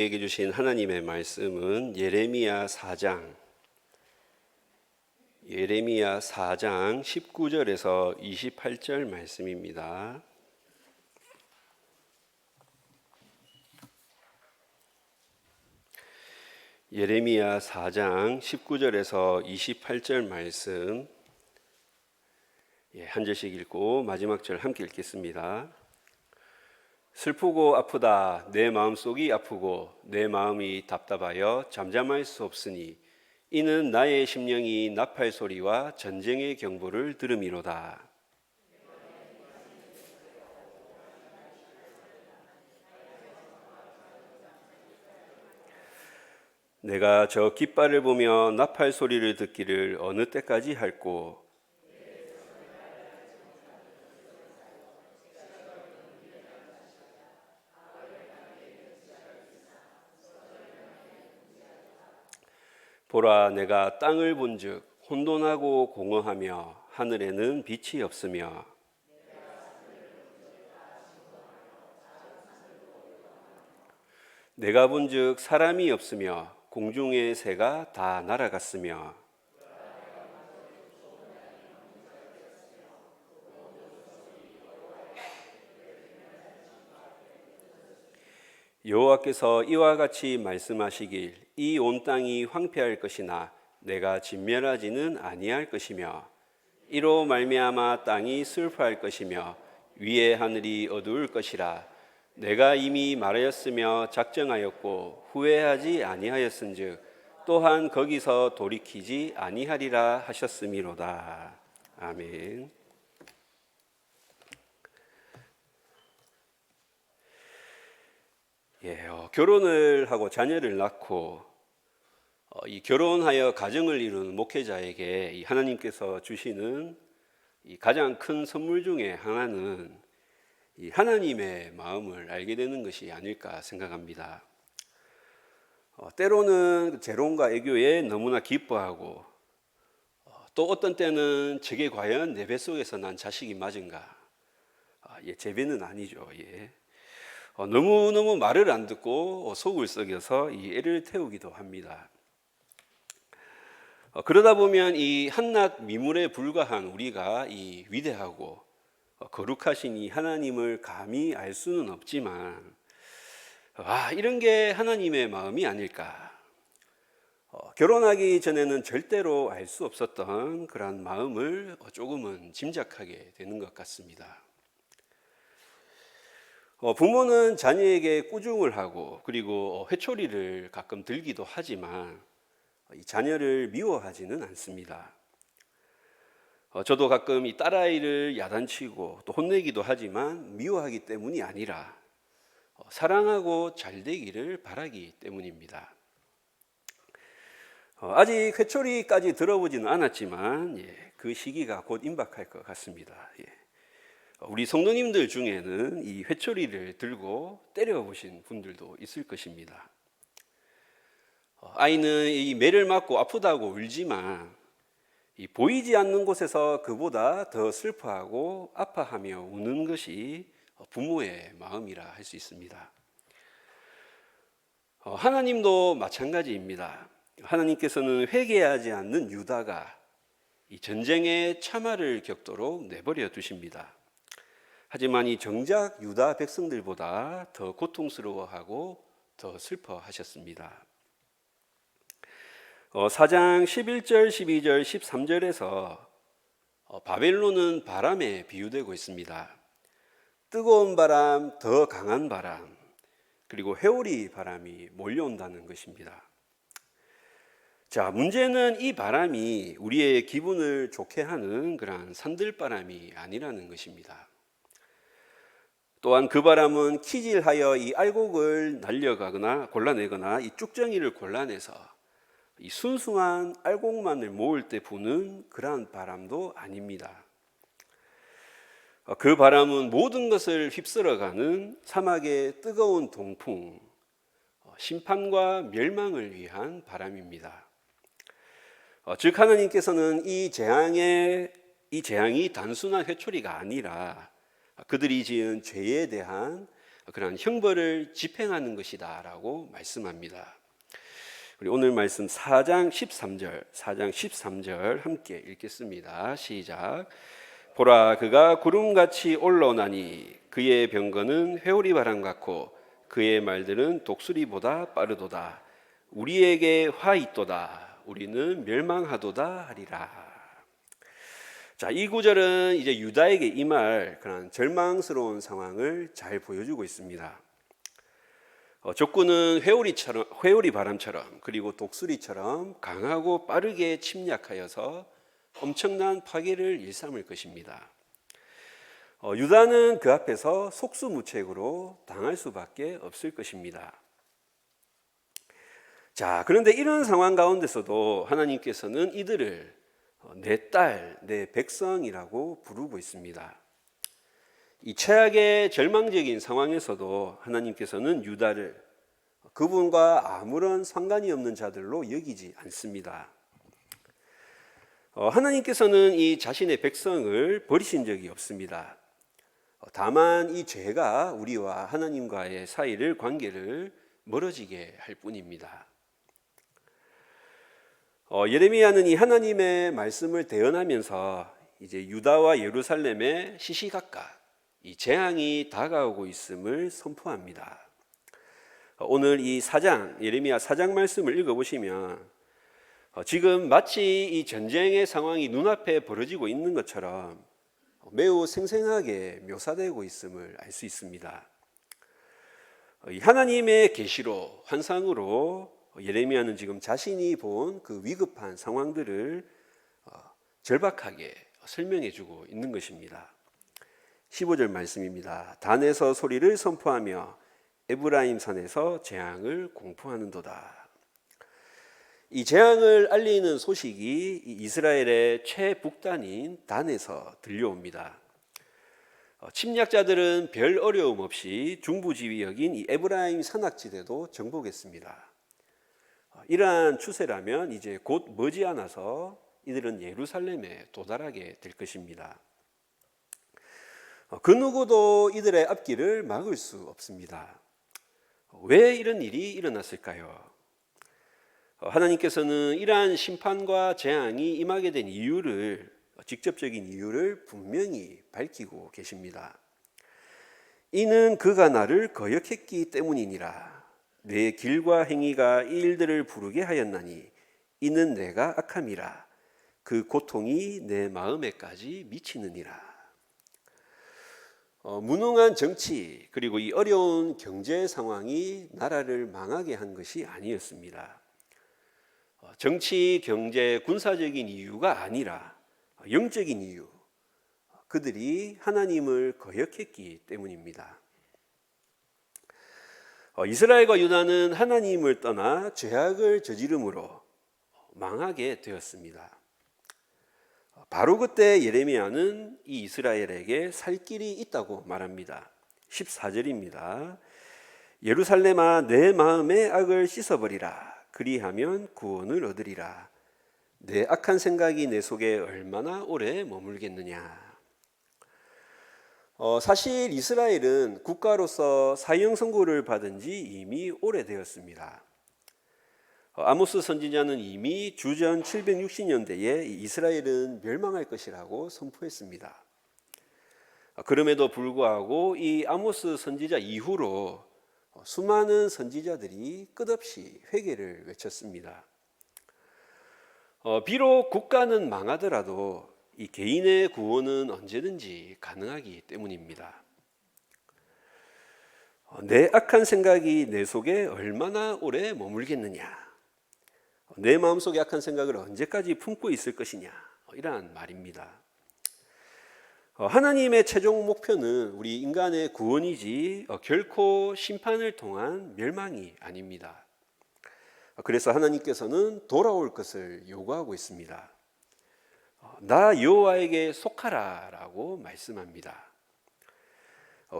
우리에게 주신 하나님의 말씀은 예레미야 4장 19절에서 28절 말씀입니다. 예레미야 4장 19절에서 28절 말씀, 한 절씩 읽고 마지막 절 함께 읽겠습니다. 슬프고 아프다. 내 마음속이 아프고 내 마음이 답답하여 잠잠할 수 없으니 이는 나의 심령이 나팔 소리와 전쟁의 경보를 들음이로다. 내가 저 깃발을 보며 나팔 소리를 듣기를 어느 때까지 할꼬. 보라, 내가 땅을 본즉 혼돈하고 공허하며 하늘에는 빛이 없으며 내가 본즉 사람이 없으며 공중의 새가 다 날아갔으며 여호와께서 이와 같이 말씀하시길 이 온 땅이 황폐할 것이나 내가 진멸하지는 아니할 것이며 이로 말미암아 땅이 슬퍼할 것이며 위의 하늘이 어두울 것이라. 내가 이미 말하였으며 작정하였고 후회하지 아니하였은즉 또한 거기서 돌이키지 아니하리라 하셨음이로다. 아멘. 결혼을 하고 자녀를 낳고 이 결혼하여 가정을 이루는 목회자에게 이 하나님께서 주시는 이 가장 큰 선물 중에 하나는 이 하나님의 마음을 알게 되는 것이 아닐까 생각합니다. 때로는 재론과 애교에 너무나 기뻐하고 또 어떤 때는 저게 과연 내 뱃속에서 난 자식이 맞은가? 제 배는 아니죠. 너무너무 말을 안 듣고 속을 썩여서 이 애를 태우기도 합니다. 그러다 보면 이 한낱 미물에 불과한 우리가 이 위대하고 거룩하신 이 하나님을 감히 알 수는 없지만 이런 게 하나님의 마음이 아닐까. 결혼하기 전에는 절대로 알 수 없었던 그런 마음을 조금은 짐작하게 되는 것 같습니다. 부모는 자녀에게 꾸중을 하고 그리고 회초리를 가끔 들기도 하지만 이 자녀를 미워하지는 않습니다. 저도 가끔 이 딸아이를 야단치고 또 혼내기도 하지만 미워하기 때문이 아니라 사랑하고 잘 되기를 바라기 때문입니다. 아직 회초리까지 들어보지는 않았지만 그 시기가 곧 임박할 것 같습니다. 우리 성도님들 중에는 이 회초리를 들고 때려보신 분들도 있을 것입니다. 아이는 이 매를 맞고 아프다고 울지만 이 보이지 않는 곳에서 그보다 더 슬퍼하고 아파하며 우는 것이 부모의 마음이라 할 수 있습니다. 하나님도 마찬가지입니다. 하나님께서는 회개하지 않는 유다가 이 전쟁의 참화를 겪도록 내버려 두십니다. 하지만 이 정작 유다 백성들보다 더 고통스러워하고 더 슬퍼하셨습니다. 4장 11절, 12절, 13절에서 바벨론은 바람에 비유되고 있습니다. 뜨거운 바람, 더 강한 바람, 그리고 회오리 바람이 몰려온다는 것입니다. 자, 문제는 이 바람이 우리의 기분을 좋게 하는 그러한 산들바람이 아니라는 것입니다. 또한 그 바람은 키질하여 이 알곡을 날려가거나 골라내거나 이 쭉정이를 골라내서 이 순수한 알곡만을 모을 때 부는 그러한 바람도 아닙니다. 그 바람은 모든 것을 휩쓸어가는 사막의 뜨거운 동풍, 심판과 멸망을 위한 바람입니다. 즉 하나님께서는 이 재앙이 단순한 회초리가 아니라 그들이 지은 죄에 대한 그러한 형벌을 집행하는 것이다라고 말씀합니다. 우리 오늘 말씀 4장 13절 함께 읽겠습니다. 시작. 보라, 그가 구름같이 올라오나니 그의 병거는 회오리 바람 같고 그의 말들은 독수리보다 빠르도다. 우리에게 화 있도다. 우리는 멸망하도다 하리라. 자, 이 구절은 이제 유다에게 임할 그런 절망스러운 상황을 잘 보여주고 있습니다. 적군은 회오리 바람처럼 그리고 독수리처럼 강하고 빠르게 침략하여서 엄청난 파괴를 일삼을 것입니다. 유다는 그 앞에서 속수무책으로 당할 수밖에 없을 것입니다. 자, 그런데 이런 상황 가운데서도 하나님께서는 이들을 내 딸, 내 백성이라고 부르고 있습니다. 이 최악의 절망적인 상황에서도 하나님께서는 유다를 그분과 아무런 상관이 없는 자들로 여기지 않습니다. 하나님께서는 이 자신의 백성을 버리신 적이 없습니다. 다만 이 죄가 우리와 하나님과의 관계를 멀어지게 할 뿐입니다. 예레미야는 이 하나님의 말씀을 대언하면서 이제 유다와 예루살렘에 시시각각 이 재앙이 다가오고 있음을 선포합니다. 오늘 이 예레미야 4장 말씀을 읽어보시면 지금 마치 이 전쟁의 상황이 눈앞에 벌어지고 있는 것처럼 매우 생생하게 묘사되고 있음을 알 수 있습니다. 하나님의 계시로, 환상으로 예레미야는 지금 자신이 본 그 위급한 상황들을 절박하게 설명해 주고 있는 것입니다. 15절 말씀입니다. 단에서 소리를 선포하며 에브라임 산에서 재앙을 공포하는도다. 이 재앙을 알리는 소식이 이스라엘의 최북단인 단에서 들려옵니다. 침략자들은 별 어려움 없이 중부지역인 이 에브라임 산악지대도 정복했습니다. 이러한 추세라면 이제 곧 머지않아서 이들은 예루살렘에 도달하게 될 것입니다. 그 누구도 이들의 앞길을 막을 수 없습니다. 왜 이런 일이 일어났을까요? 하나님께서는 이러한 심판과 재앙이 임하게 된 직접적인 이유를 분명히 밝히고 계십니다. 이는 그가 나를 거역했기 때문이니라. 내 길과 행위가 이 일들을 부르게 하였나니 이는 내가 악함이라. 그 고통이 내 마음에까지 미치느니라. 무능한 정치 그리고 이 어려운 경제 상황이 나라를 망하게 한 것이 아니었습니다. 정치, 경제, 군사적인 이유가 아니라 영적인 이유, 그들이 하나님을 거역했기 때문입니다. 이스라엘과 유다는 하나님을 떠나 죄악을 저지름으로 망하게 되었습니다. 바로 그때 예레미야는 이 이스라엘에게 살 길이 있다고 말합니다. 14절입니다. 예루살렘아, 내 마음의 악을 씻어버리라. 그리하면 구원을 얻으리라. 내 악한 생각이 내 속에 얼마나 오래 머물겠느냐. 사실 이스라엘은 국가로서 사형 선고를 받은 지 이미 오래되었습니다. 아모스 선지자는 이미 주전 760년대에 이스라엘은 멸망할 것이라고 선포했습니다. 그럼에도 불구하고 이 아모스 선지자 이후로 수많은 선지자들이 끝없이 회개를 외쳤습니다. 비록 국가는 망하더라도 이 개인의 구원은 언제든지 가능하기 때문입니다. 내 악한 생각이 내 속에 얼마나 오래 머물겠느냐, 내 마음속에 악한 생각을 언제까지 품고 있을 것이냐, 이러한 말입니다. 하나님의 최종 목표는 우리 인간의 구원이지 결코 심판을 통한 멸망이 아닙니다. 그래서 하나님께서는 돌아올 것을 요구하고 있습니다. 나 여호와에게 속하라 라고 말씀합니다.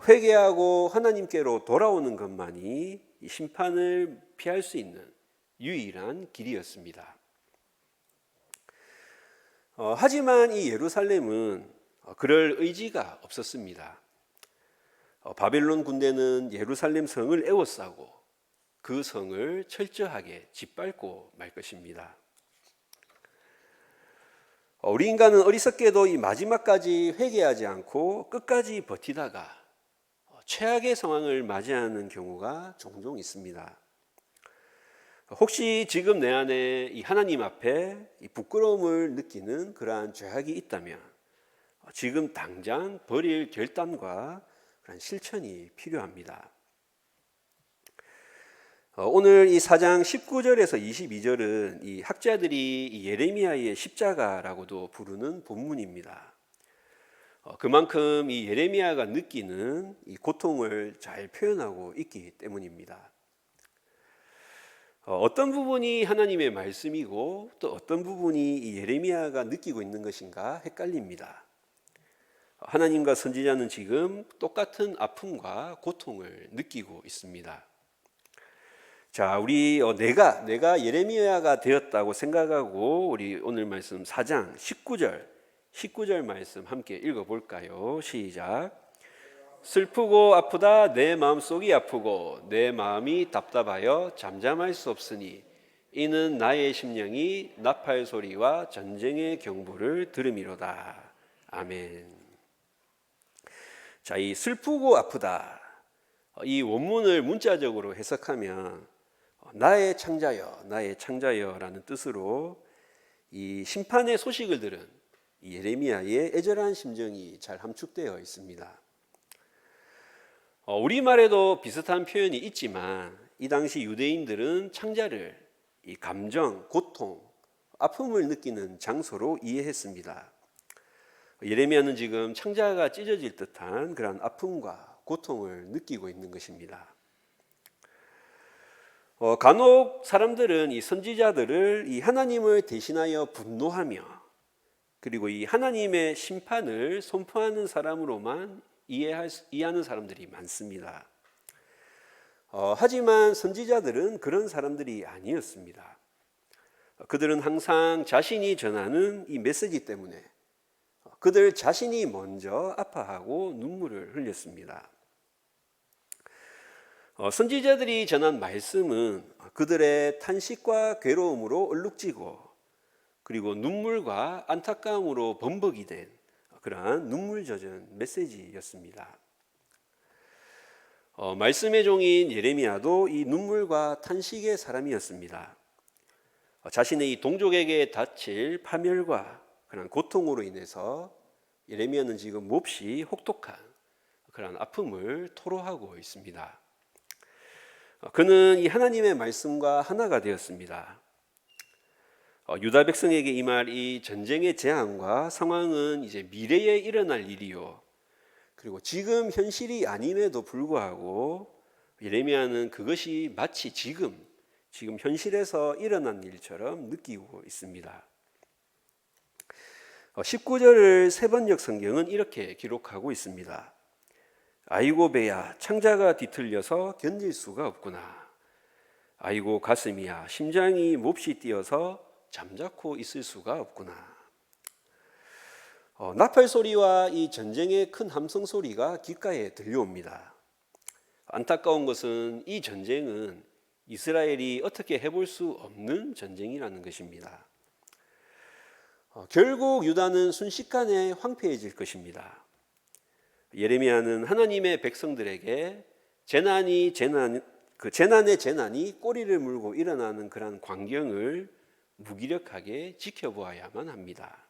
회개하고 하나님께로 돌아오는 것만이 심판을 피할 수 있는 유일한 길이었습니다. 하지만 이 예루살렘은 그럴 의지가 없었습니다. 바벨론 군대는 예루살렘 성을 에워싸고 그 성을 철저하게 짓밟고 말 것입니다. 우리 인간은 어리석게도 이 마지막까지 회개하지 않고 끝까지 버티다가 최악의 상황을 맞이하는 경우가 종종 있습니다. 혹시 지금 내 안에 이 하나님 앞에 이 부끄러움을 느끼는 그러한 죄악이 있다면 지금 당장 버릴 결단과 그런 실천이 필요합니다. 오늘 이 4장 19절에서 22절은 이 학자들이 이 예레미야의 십자가라고도 부르는 본문입니다. 그만큼 이 예레미야가 느끼는 이 고통을 잘 표현하고 있기 때문입니다. 어떤 부분이 하나님의 말씀이고 또 어떤 부분이 이 예레미야가 느끼고 있는 것인가 헷갈립니다. 하나님과 선지자는 지금 똑같은 아픔과 고통을 느끼고 있습니다. 자, 우리 내가 예레미야가 되었다고 생각하고 우리 오늘 말씀 4장 19절 말씀 함께 읽어볼까요? 시작. 슬프고 아프다 내 마음속이 아프고 내 마음이 답답하여 잠잠할 수 없으니 이는 나의 심령이 나팔 소리와 전쟁의 경보를 들음이로다. 아멘. 자, 이 슬프고 아프다, 이 원문을 문자적으로 해석하면 나의 창자여라는 뜻으로 이 심판의 소식을 들은 이 예레미야의 애절한 심정이 잘 함축되어 있습니다. 우리말에도 비슷한 표현이 있지만 이 당시 유대인들은 창자를 이 감정, 고통, 아픔을 느끼는 장소로 이해했습니다. 예레미야는 지금 창자가 찢어질 듯한 그런 아픔과 고통을 느끼고 있는 것입니다. 간혹 사람들은 이 선지자들을 이 하나님을 대신하여 분노하며 그리고 이 하나님의 심판을 선포하는 사람으로만 이해하는 사람들이 많습니다. 하지만 선지자들은 그런 사람들이 아니었습니다. 그들은 항상 자신이 전하는 이 메시지 때문에 그들 자신이 먼저 아파하고 눈물을 흘렸습니다. 선지자들이 전한 말씀은 그들의 탄식과 괴로움으로 얼룩지고 그리고 눈물과 안타까움으로 범벅이 된 그러한 눈물 젖은 메시지였습니다. 말씀의 종인 예레미야도 이 눈물과 탄식의 사람이었습니다. 자신의 이 동족에게 닥칠 파멸과 그런 고통으로 인해서 예레미야는 지금 몹시 혹독한 그런 아픔을 토로하고 있습니다. 그는 이 하나님의 말씀과 하나가 되었습니다. 유다 백성에게 임할 이 전쟁의 재앙과 상황은 이제 미래에 일어날 일이요, 그리고 지금 현실이 아님에도 불구하고 예레미야는 그것이 마치 지금 현실에서 일어난 일처럼 느끼고 있습니다. 19절을 세번역 성경은 이렇게 기록하고 있습니다. 아이고 배야 창자가 뒤틀려서 견딜 수가 없구나. 아이고 가슴이야 심장이 몹시 뛰어서 잠자코 있을 수가 없구나. 나팔 소리와 이 전쟁의 큰 함성 소리가 귓가에 들려옵니다. 안타까운 것은 이 전쟁은 이스라엘이 어떻게 해볼 수 없는 전쟁이라는 것입니다. 결국 유다는 순식간에 황폐해질 것입니다. 예레미야는 하나님의 백성들에게 재난의 재난이 꼬리를 물고 일어나는 그런 광경을 무기력하게 지켜보아야만 합니다.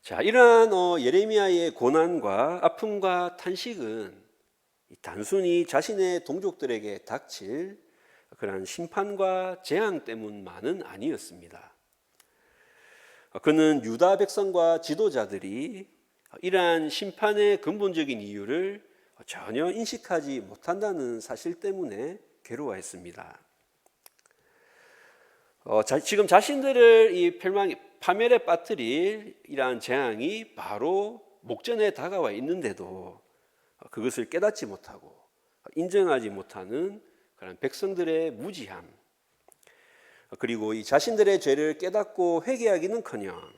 자, 이러한 예레미야의 고난과 아픔과 탄식은 단순히 자신의 동족들에게 닥칠 그런 심판과 재앙 때문만은 아니었습니다. 그는 유다 백성과 지도자들이 이러한 심판의 근본적인 이유를 전혀 인식하지 못한다는 사실 때문에 괴로워했습니다. 지금 자신들을 이 파멸에 빠뜨릴 이러한 재앙이 바로 목전에 다가와 있는데도 그것을 깨닫지 못하고 인정하지 못하는 그런 백성들의 무지함, 그리고 이 자신들의 죄를 깨닫고 회개하기는커녕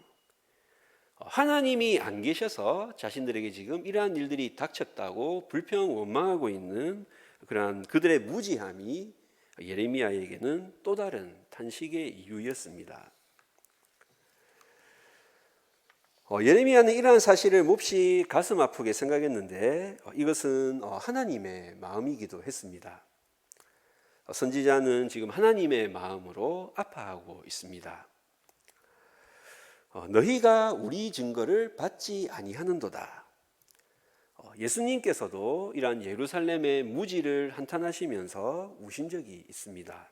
하나님이 안 계셔서 자신들에게 지금 이러한 일들이 닥쳤다고 불평 원망하고 있는 그러한 그들의 무지함이 예레미야에게는 또 다른 탄식의 이유였습니다. 예레미야는 이러한 사실을 몹시 가슴 아프게 생각했는데 이것은 하나님의 마음이기도 했습니다. 선지자는 지금 하나님의 마음으로 아파하고 있습니다. 너희가 우리 증거를 받지 아니하는도다. 예수님께서도 이러한 예루살렘의 무지를 한탄하시면서 우신 적이 있습니다.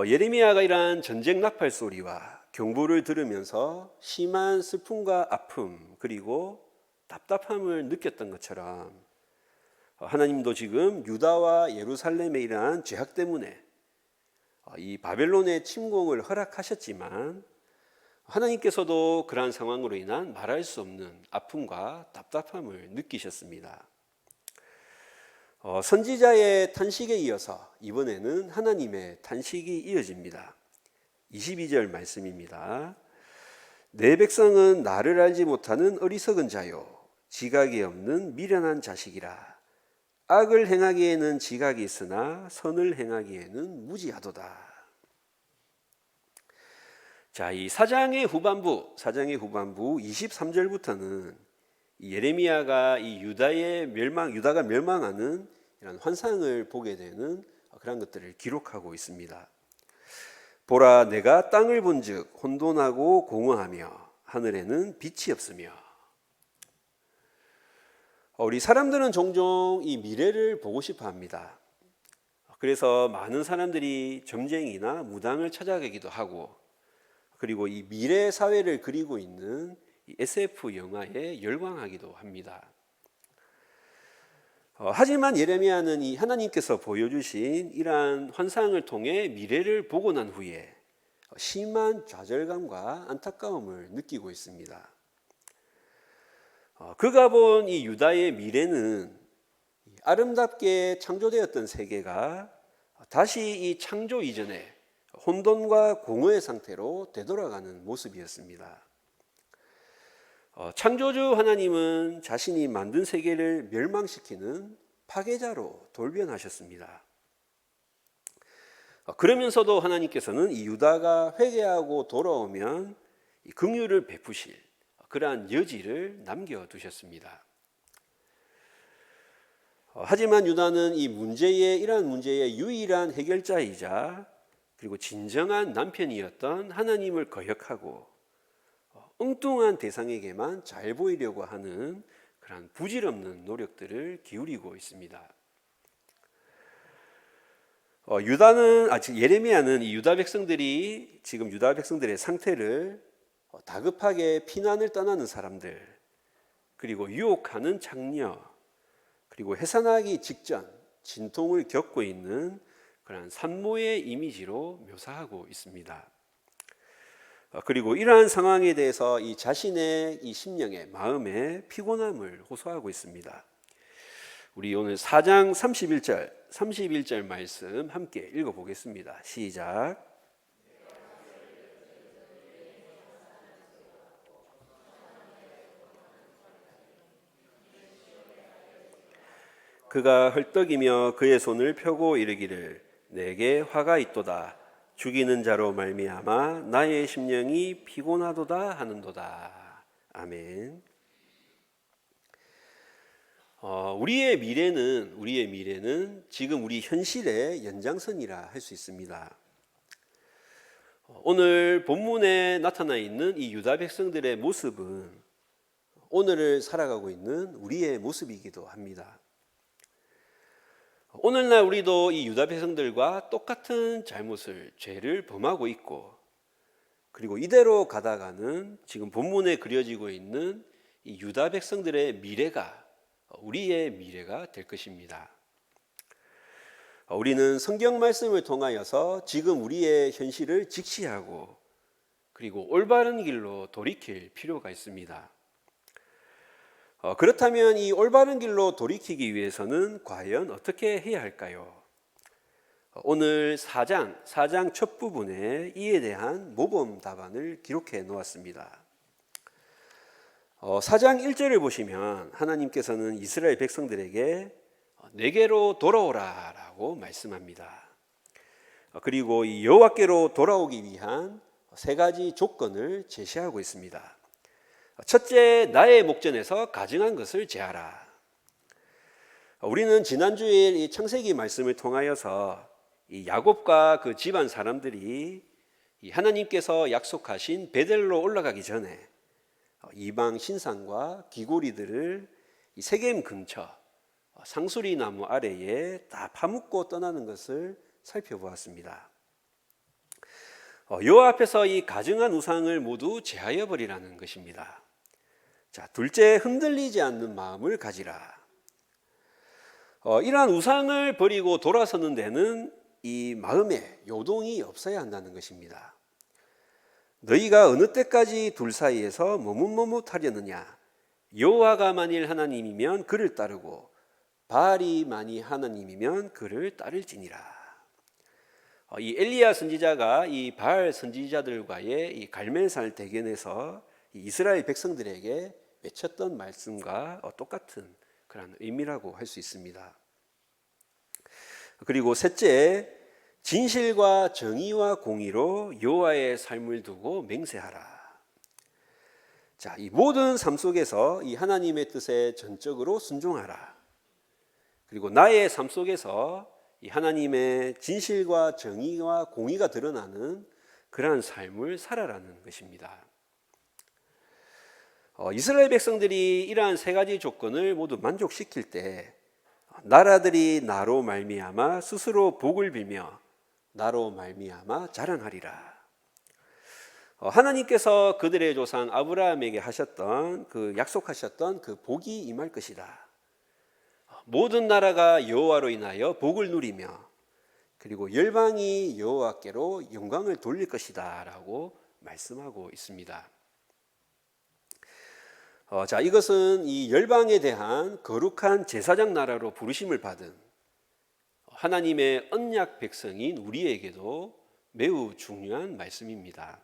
예레미야가 이러한 전쟁 나팔 소리와 경보를 들으면서 심한 슬픔과 아픔 그리고 답답함을 느꼈던 것처럼 하나님도 지금 유다와 예루살렘의 이러한 죄악 때문에 이 바벨론의 침공을 허락하셨지만 하나님께서도 그러한 상황으로 인한 말할 수 없는 아픔과 답답함을 느끼셨습니다. 선지자의 탄식에 이어서 이번에는 하나님의 탄식이 이어집니다. 22절 말씀입니다. 내 백성은 나를 알지 못하는 어리석은 자요 지각이 없는 미련한 자식이라. 악을 행하기에는 지각이 있으나 선을 행하기에는 무지하도다. 자, 이 사장의 후반부 23절부터는 예레미야가 이 유다가 멸망하는 이런 환상을 보게 되는 그런 것들을 기록하고 있습니다. 보라, 내가 땅을 본즉 혼돈하고 공허하며 하늘에는 빛이 없으며. 우리 사람들은 종종 이 미래를 보고 싶어 합니다. 그래서 많은 사람들이 점쟁이나 무당을 찾아가기도 하고, 그리고 이 미래 사회를 그리고 있는 SF 영화에 열광하기도 합니다. 하지만 예레미야는 이 하나님께서 보여주신 이러한 환상을 통해 미래를 보고 난 후에 심한 좌절감과 안타까움을 느끼고 있습니다. 그가 본 이 유다의 미래는 아름답게 창조되었던 세계가 다시 이 창조 이전에 혼돈과 공허의 상태로 되돌아가는 모습이었습니다. 창조주 하나님은 자신이 만든 세계를 멸망시키는 파괴자로 돌변하셨습니다. 그러면서도 하나님께서는 이 유다가 회개하고 돌아오면 긍휼을 베푸실 그러한 여지를 남겨두셨습니다. 하지만 유다는 이러한 문제의 유일한 해결자이자 그리고 진정한 남편이었던 하나님을 거역하고 엉뚱한 대상에게만 잘 보이려고 하는 그런 부질없는 노력들을 기울이고 있습니다. 예레미야는 이 유다 백성들의 상태를 다급하게 피난을 떠나는 사람들, 그리고 유혹하는 장녀, 그리고 해산하기 직전 진통을 겪고 있는 그런 산모의 이미지로 묘사하고 있습니다. 그리고 이러한 상황에 대해서 이 자신의 이 심령의 마음의 피곤함을 호소하고 있습니다. 우리 오늘 4장 31절 말씀 함께 읽어보겠습니다. 시작. 그가 헐떡이며 그의 손을 펴고 이르기를 내게 화가 있도다. 죽이는 자로 말미암아 나의 심령이 피곤하도다 하는도다. 아멘. 우리의 미래는 지금 우리 현실의 연장선이라 할 수 있습니다. 오늘 본문에 나타나 있는 이 유다 백성들의 모습은 오늘을 살아가고 있는 우리의 모습이기도 합니다. 오늘날 우리도 이 유다 백성들과 똑같은 죄를 범하고 있고, 그리고 이대로 가다가는 지금 본문에 그려지고 있는 이 유다 백성들의 미래가 우리의 미래가 될 것입니다. 우리는 성경 말씀을 통하여서 지금 우리의 현실을 직시하고 그리고 올바른 길로 돌이킬 필요가 있습니다. 그렇다면 이 올바른 길로 돌이키기 위해서는 과연 어떻게 해야 할까요? 오늘 4장 첫 부분에 이에 대한 모범 답안을 기록해 놓았습니다. 4장 1절을 보시면 하나님께서는 이스라엘 백성들에게 내게로 돌아오라 라고 말씀합니다. 그리고 이 여호와께로 돌아오기 위한 세 가지 조건을 제시하고 있습니다. 첫째, 나의 목전에서 가증한 것을 제하라. 우리는 지난주에 이 창세기 말씀을 통하여서 이 야곱과 그 집안 사람들이 이 하나님께서 약속하신 베델로 올라가기 전에 이방 신상과 귀고리들을 이 세겜 근처 상수리 나무 아래에 다 파묻고 떠나는 것을 살펴보았습니다. 여호와 앞에서 이 가증한 우상을 모두 제하여 버리라는 것입니다. 자, 둘째, 흔들리지 않는 마음을 가지라. 이러한 우상을 버리고 돌아서는 데는 이 마음에 요동이 없어야 한다는 것입니다. 너희가 어느 때까지 둘 사이에서 머뭇머뭇하려느냐? 여호와가 만일 하나님이면 그를 따르고 바알이 만일 하나님이면 그를 따를지니라. 이 엘리야 선지자가 이 바알 선지자들과의 이 갈멜살 대견에서 이스라엘 백성들에게 외쳤던 말씀과 똑같은 그런 의미라고 할 수 있습니다. 그리고 셋째, 진실과 정의와 공의로 여호와의 삶을 두고 맹세하라. 자, 이 모든 삶 속에서 이 하나님의 뜻에 전적으로 순종하라. 그리고 나의 삶 속에서 이 하나님의 진실과 정의와 공의가 드러나는 그러한 삶을 살아라는 것입니다. 이스라엘 백성들이 이러한 세 가지 조건을 모두 만족시킬 때 나라들이 나로 말미암아 스스로 복을 빌며 나로 말미암아 자랑하리라. 하나님께서 그들의 조상 아브라함에게 하셨던 그 약속하셨던 그 복이 임할 것이다. 모든 나라가 여호와로 인하여 복을 누리며 그리고 열방이 여호와께로 영광을 돌릴 것이다 라고 말씀하고 있습니다. 자, 이것은 이 열방에 대한 거룩한 제사장 나라로 부르심을 받은 하나님의 언약 백성인 우리에게도 매우 중요한 말씀입니다.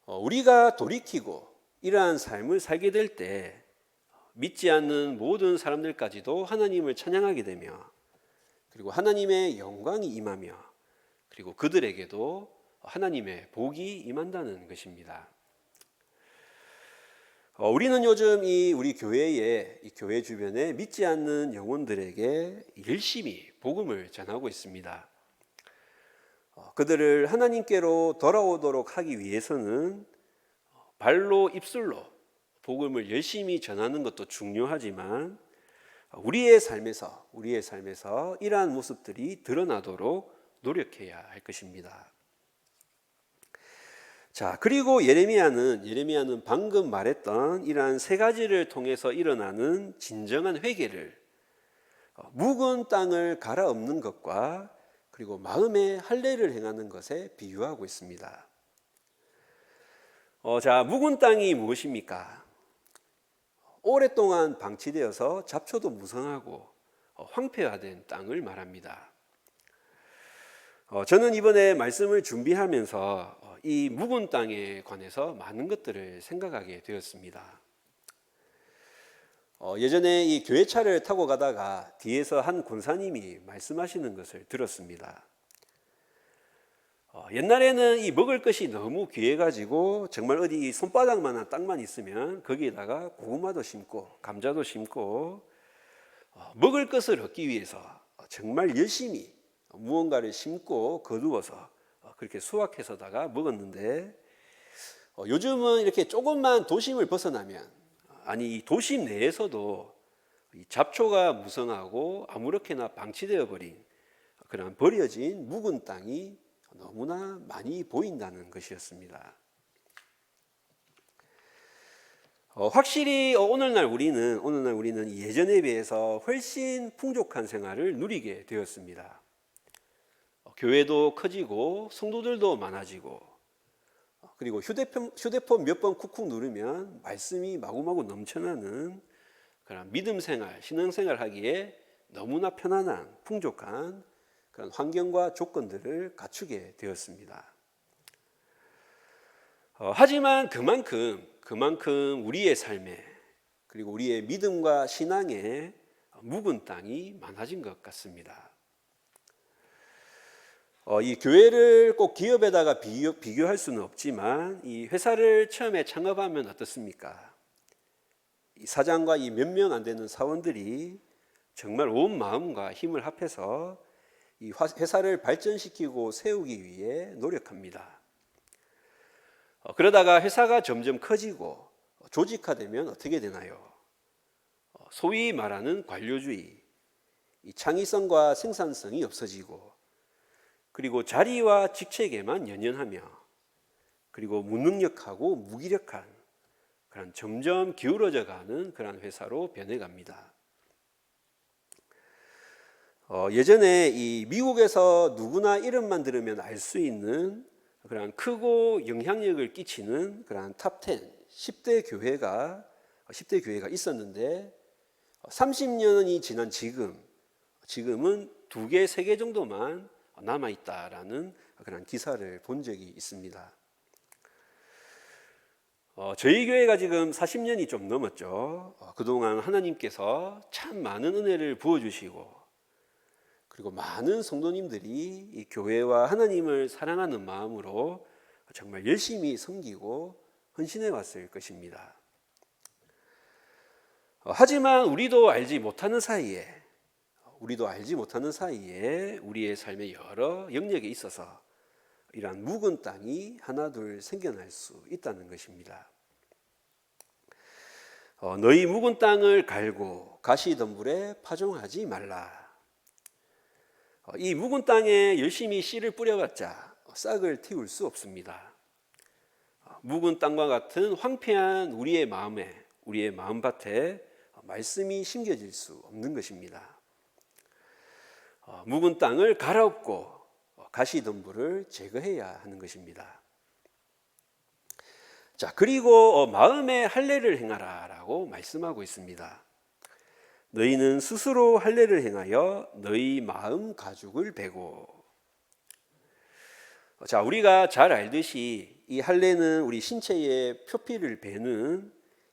우리가 돌이키고 이러한 삶을 살게 될 때 믿지 않는 모든 사람들까지도 하나님을 찬양하게 되며 그리고 하나님의 영광이 임하며 그리고 그들에게도 하나님의 복이 임한다는 것입니다. 우리는 요즘 우리 교회에 이 교회 주변에 믿지 않는 영혼들에게 열심히 복음을 전하고 있습니다. 그들을 하나님께로 돌아오도록 하기 위해서는 발로 입술로 복음을 열심히 전하는 것도 중요하지만 우리의 삶에서 이러한 모습들이 드러나도록 노력해야 할 것입니다. 자, 그리고 예레미야는 방금 말했던 이러한 세 가지를 통해서 일어나는 진정한 회개를 묵은 땅을 갈아엎는 것과 그리고 마음의 할례를 행하는 것에 비유하고 있습니다. 자, 묵은 땅이 무엇입니까? 오랫동안 방치되어서 잡초도 무성하고 황폐화된 땅을 말합니다. 저는 이번에 말씀을 준비하면서 이 묵은 땅에 관해서 많은 것들을 생각하게 되었습니다. 예전에 이 교회차를 타고 가다가 뒤에서 한 권사님이 말씀하시는 것을 들었습니다. 옛날에는 이 먹을 것이 너무 귀해가지고 정말 어디 손바닥만한 땅만 있으면 거기에다가 고구마도 심고 감자도 심고 먹을 것을 얻기 위해서 정말 열심히 무언가를 심고 거두어서 그렇게 수확해서다가 먹었는데 요즘은 이렇게 조금만 도심을 벗어나면 이 도심 내에서도 이 잡초가 무성하고 아무렇게나 방치되어 버린 그런 버려진 묵은 땅이 너무나 많이 보인다는 것이었습니다. 확실히 오늘날 우리는 예전에 비해서 훨씬 풍족한 생활을 누리게 되었습니다. 교회도 커지고 성도들도 많아지고 그리고 휴대폰 몇 번 쿡쿡 누르면 말씀이 마구마구 넘쳐나는 그런 믿음 생활, 신앙 생활 하기에 너무나 편안한 풍족한 그런 환경과 조건들을 갖추게 되었습니다. 하지만 그만큼 우리의 삶에 그리고 우리의 믿음과 신앙에 묵은 땅이 많아진 것 같습니다. 이 교회를 꼭 기업에다가 비교할 수는 없지만 이 회사를 처음에 창업하면 어떻습니까? 이 사장과 이 몇 명 안 되는 사원들이 정말 온 마음과 힘을 합해서 이 회사를 발전시키고 세우기 위해 노력합니다. 그러다가 회사가 점점 커지고 조직화되면 어떻게 되나요? 소위 말하는 관료주의, 이 창의성과 생산성이 없어지고 그리고 자리와 직책에만 연연하며 그리고 무능력하고 무기력한 그런 점점 기울어져 가는 그런 회사로 변해갑니다. 예전에 이 미국에서 누구나 이름만 들으면 알 수 있는 그런 크고 영향력을 끼치는 그런 탑10, 10대 교회가 있었는데 30년이 지난 지금은 2개, 3개 정도만 남아 있다라는 그런 기사를 본 적이 있습니다. 저희 교회가 지금 40년이 좀 넘었죠. 그동안 하나님께서 참 많은 은혜를 부어주시고 그리고 많은 성도님들이 이 교회와 하나님을 사랑하는 마음으로 정말 열심히 섬기고 헌신해 왔을 것입니다. 하지만 우리도 알지 못하는 사이에 우리의 삶의 여러 영역에 있어서 이러한 묵은 땅이 하나둘 생겨날 수 있다는 것입니다. 너희 묵은 땅을 갈고 가시덤불에 파종하지 말라. 이 묵은 땅에 열심히 씨를 뿌려봤자 싹을 틔울 수 없습니다. 묵은 땅과 같은 황폐한 우리의 마음밭에 말씀이 심겨질 수 없는 것입니다. 묵은 땅을 갈아엎고 가시덤불을 제거해야 하는 것입니다. 자, 그리고 마음에 할례를 행하라 라고 말씀하고 있습니다. 너희는 스스로 할례를 행하여 너희 마음 가죽을 베고. 자, 우리가 잘 알듯이 이 할례는 우리 신체의 표피를 베는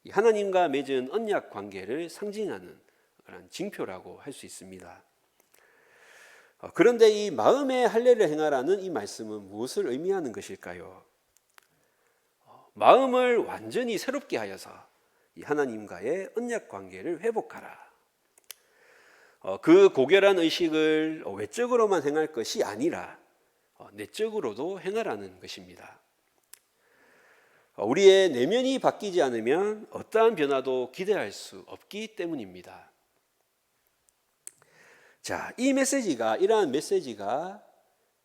하나님과 맺은 언약 관계를 상징하는 그런 징표라고 할 수 있습니다. 그런데 이 마음의 할례를 행하라는 이 말씀은 무엇을 의미하는 것일까요? 마음을 완전히 새롭게 하여서 이 하나님과의 언약 관계를 회복하라. 그 고결한 의식을 외적으로만 행할 것이 아니라 내적으로도 행하라는 것입니다. 우리의 내면이 바뀌지 않으면 어떠한 변화도 기대할 수 없기 때문입니다. 자, 이러한 메시지가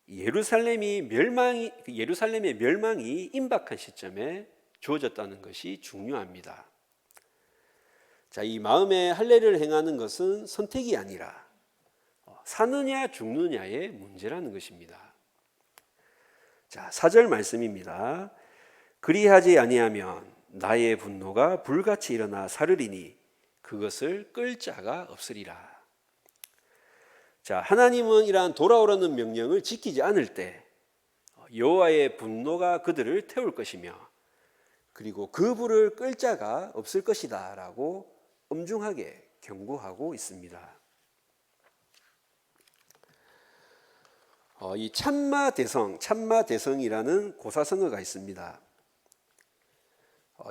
예루살렘의 멸망이 임박한 시점에 주어졌다는 것이 중요합니다. 자, 이 마음의 할례를 행하는 것은 선택이 아니라 사느냐 죽느냐의 문제라는 것입니다. 자, 4절 말씀입니다. 그리하지 아니하면 나의 분노가 불같이 일어나 사르리니 그것을 끌 자가 없으리라. 자, 하나님은 이러한 돌아오라는 명령을 지키지 않을 때 여호와의 분노가 그들을 태울 것이며 그리고 그 불을 끌 자가 없을 것이다 라고 엄중하게 경고하고 있습니다. 이 참마대성이라는 고사성어가 있습니다.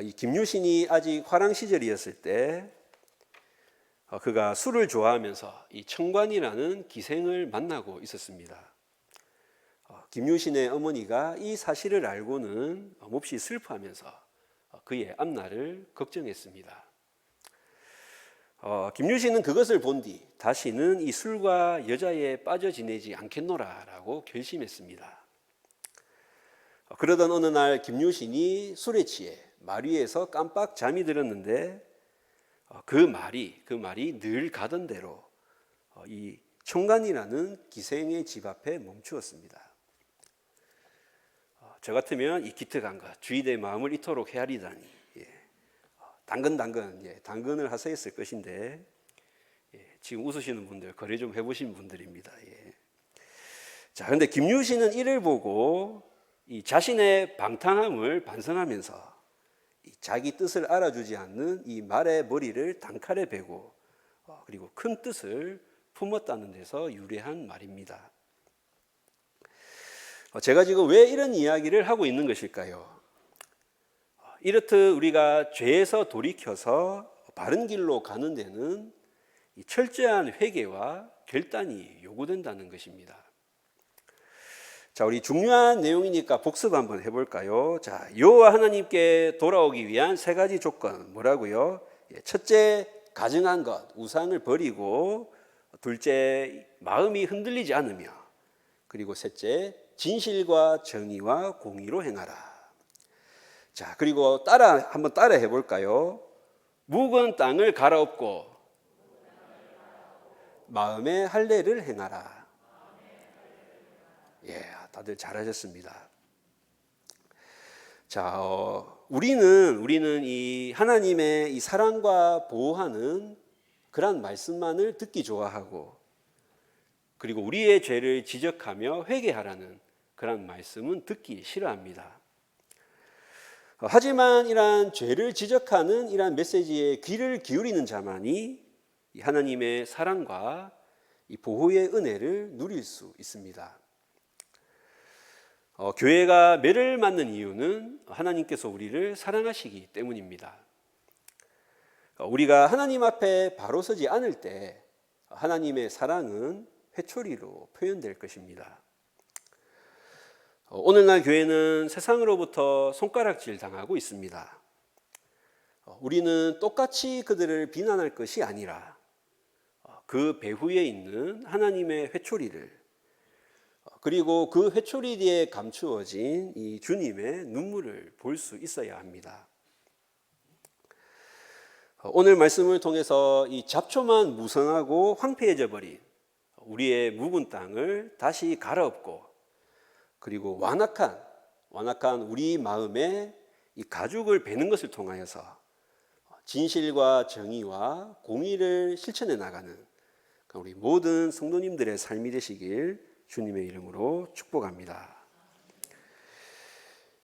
이 김유신이 아직 화랑 시절이었을 때 그가 술을 좋아하면서 이 청관이라는 기생을 만나고 있었습니다. 김유신의 어머니가 이 사실을 알고는 몹시 슬퍼하면서 그의 앞날을 걱정했습니다. 김유신은 그것을 본 뒤 다시는 이 술과 여자에 빠져 지내지 않겠노라라고 결심했습니다. 그러던 어느 날 김유신이 술에 취해 말 위에서 깜빡 잠이 들었는데 그 말이 늘 가던 대로 이 청관이라는 기생의 집 앞에 멈추었습니다. 저 같으면 이 기특한 것, 주의대 마음을 이토록 헤아리다니 당근을 하소했을 것인데 지금 웃으시는 분들 거래 좀 해보신 분들입니다. 자, 그런데 김유신은 이를 보고 이 자신의 방탕함을 반성하면서 이 자기 뜻을 알아주지 않는 이 말의 머리를 단칼에 베고 그리고 큰 뜻을 품었다는 데서 유래한 말입니다. 제가 지금 왜 이런 이야기를 하고 있는 것일까요? 이렇듯 우리가 죄에서 돌이켜서 바른 길로 가는 데는 이 철저한 회개와 결단이 요구된다는 것입니다. 자, 우리 중요한 내용이니까 복습 한번 해볼까요? 자, 여호와 하나님께 돌아오기 위한 세 가지 조건 뭐라고요? 첫째, 가증한 것, 우상을 버리고, 둘째, 마음이 흔들리지 않으며, 그리고 셋째, 진실과 정의와 공의로 행하라. 자, 그리고 한번 따라 해볼까요? 묵은 땅을 갈아엎고 마음의 할례를 행하라. 예, 다들 잘하셨습니다. 자, 우리는 이 하나님의 이 사랑과 보호하는 그런 말씀만을 듣기 좋아하고, 그리고 우리의 죄를 지적하며 회개하라는 그런 말씀은 듣기 싫어합니다. 하지만 이러한 죄를 지적하는 이러한 메시지에 귀를 기울이는 자만이 이 하나님의 사랑과 이 보호의 은혜를 누릴 수 있습니다. 교회가 매를 맞는 이유는 하나님께서 우리를 사랑하시기 때문입니다. 우리가 하나님 앞에 바로 서지 않을 때 하나님의 사랑은 회초리로 표현될 것입니다. 오늘날 교회는 세상으로부터 손가락질 당하고 있습니다. 우리는 똑같이 그들을 비난할 것이 아니라 그 배후에 있는 하나님의 회초리를, 그리고 그 회초리 뒤에 감추어진 이 주님의 눈물을 볼 수 있어야 합니다. 오늘 말씀을 통해서 이 잡초만 무성하고 황폐해져 버린 우리의 묵은 땅을 다시 갈아엎고, 그리고 완악한 우리 마음에 이 가죽을 베는 것을 통하여서 진실과 정의와 공의를 실천해 나가는 우리 모든 성도님들의 삶이 되시길 주님의 이름으로 축복합니다.